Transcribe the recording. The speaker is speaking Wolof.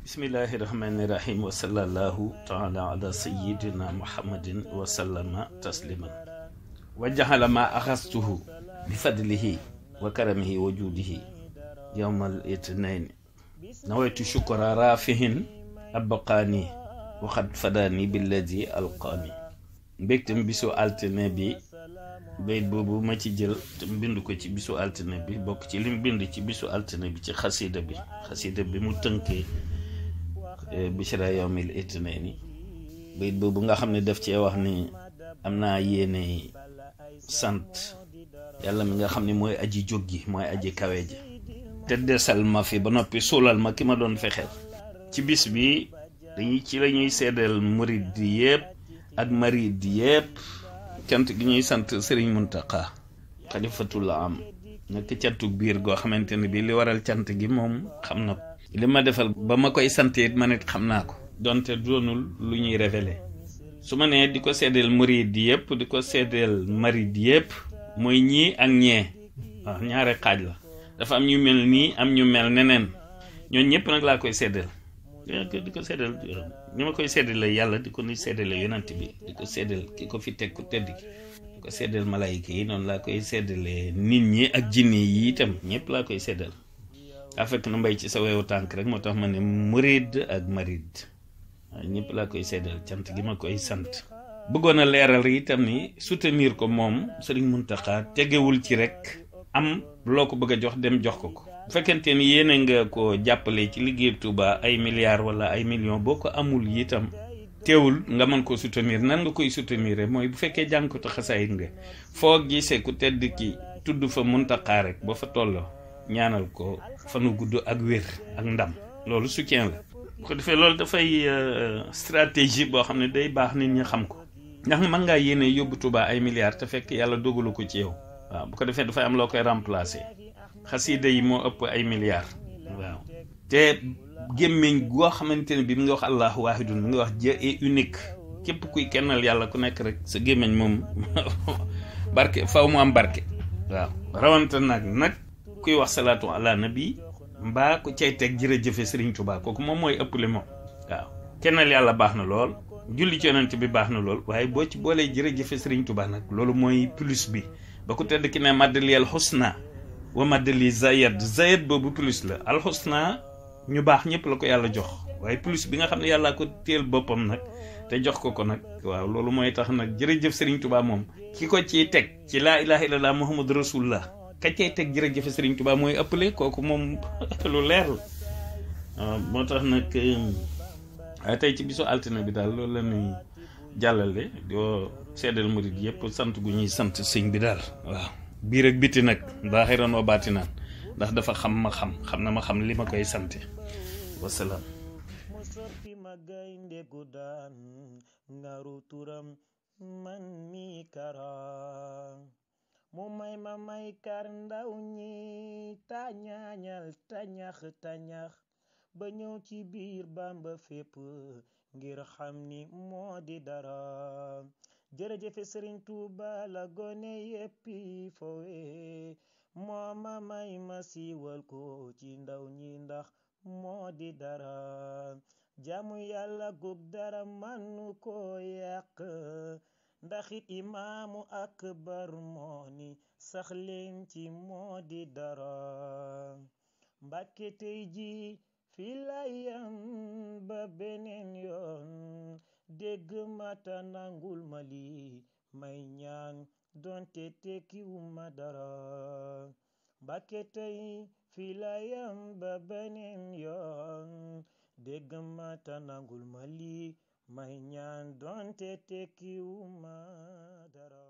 bismillahi rahmani rahim wa sallallahu taala ala sayyidina muhammadin wa sallama tasliman wa jahala ma axastuhu bi fadlihi wa karamihi wa juudihi yawmal itnayn nawaytu shukra rafihin abqaani wa xad fadaani billadi alqaani mbégtam bisu altine bi bayit boobu ma ci jël te bind ko ci bisu altine bi bokk ci lim bind ci bisu altine bi ci xasida bi mu tënkee bishra yawmil itnayni bayit boobu nga xam ne daf cee wax ni am naa yéene sant yàlla mi nga xam ne mooy aji jóg gi mooy aji kawe ji te desal ma fi ba noppi suulal ma ki ma doon fexeel ci bis bi ci la ñuy seedeel murid yépp ak marid yépp cant gi ñuy sant Serigne Mountakha xalifatul am nekk cantu biir goo xamante ne bi li waral cant gi moom xam na ko li ma defal ba ma koy sant it ma nit xam naa ko donte doonul lu ñuy révélé su ma nee di ko seedeel murid yépp di ko seedeel marid yépp mooy ñii ak ñee waaw ñaare xaaj la dafa am ñu mel nii am ñu mel neneen ñooñu ñëpp nag laa koy seedeel di ko seddal ni ma koy seddale yàlla di ko ni seddale yonent bi di ko seddal ki ko fi teg ku tedd ki di ko seddal malayka yi noonu laa koy seddale nit ñi ak jinne yi itam ñëpp laa koy seddal daa fekk na mbay ci sa wewu tànk rek moo tax ma ne murid ak marid waaw ñëpp laa koy seddal cant gi ma koy sant bëggoon a leeral itam ni soutenir ko moom Serigne Mountakha tegewul ci rek am loo ko bëgg a jox dem jox ko bu fekkente ni yéene nga ko jàppale ci liggéey Touba ay milliards wala ay millions boo ko amul itam teewul nga mën ko soutenir nan nga koy soutenir mooy bu fekkee jàng ko te xasaayit nga foo gisee ku tedd ki tudd fa Mountakha rek ba fa tolloo ñaanal ko fanu gudd ak wér ak ndam loolu soutien la bu ko defee loolu dafay stratégie boo xam ne day baax nit ñi xam ko ndax mën ngaa yéene yóbbu Touba ay milliards te fekk yàlla dogalu ko ci yow waaw bu ko defee dafay am loo koy remplacer xasida yi moo ëpp ay milliards waaw te gémmiñ goo xamante ne bi mu ngi wax allahu waahidun mi ngi wax Dieu est unique képp kuy kennal yàlla ku nekk rek sa gémmiñ moom barke faw mu am barke waaw rawante nag kuy wax salaatu ala nabi mbaa ku cay teg jërëjëfe Serigne Touba kooku moom mooy ëpp li moom waaw kennal yàlla baax na lool julli ci yonent bi baax na lool waaye boo ci boolee jërëjëfe Serigne Touba nag loolu mooy plus bi ba ku tedd ki ne maddaliyal xusna wa maddali zayed boobu plus la alxusna ñu baax ñëpp la ko yàlla jox waaye plus bi nga xam ne yàlla ko téel boppam nag te jox ko nag waaw loolu mooy tax nag jërëjëf Serigne Touba moom ki ko ciy teg ci laa ilaha illallah muhammadu rasulullah ka cay teg jërëjëf Serigne Touba mooy ëppale kooku moom lu leer la moo tax nag tey ci bisu altine bi daal loolu la ñuy jàllale doo seddal murid yëpp sant gu ñuy sant sëñ bi daal waaw biir ak biti nag baaxiran wa baatinaan ndax dafa xam na ma xam li ma koy sante wasalaam mu soppi ma gaynde gu daan ngaru turam man mi kara mu may kar ndaw ñi tañaañal tañax ba ñëw ci biir Bamba fépp ngir xam ni moo di dara jërëjëfe Serigne Touba la gone yéppi fowe moo may ma siiwal ko ci ndaw ñi ndax moo di dara jaamu yàlla gug dara manu ko yàq ndax it imaamu akbar moo ni sax leen ci moo di dara Mbàkke tey ji fi layam ba beneen yoon dégg mata nangul ma lii may ñaan donte tekkiwuma dara Mbàkke tey fi layam ba beneen yoon dégg mata nangul ma lii may ñaan donte tekkiwuma dara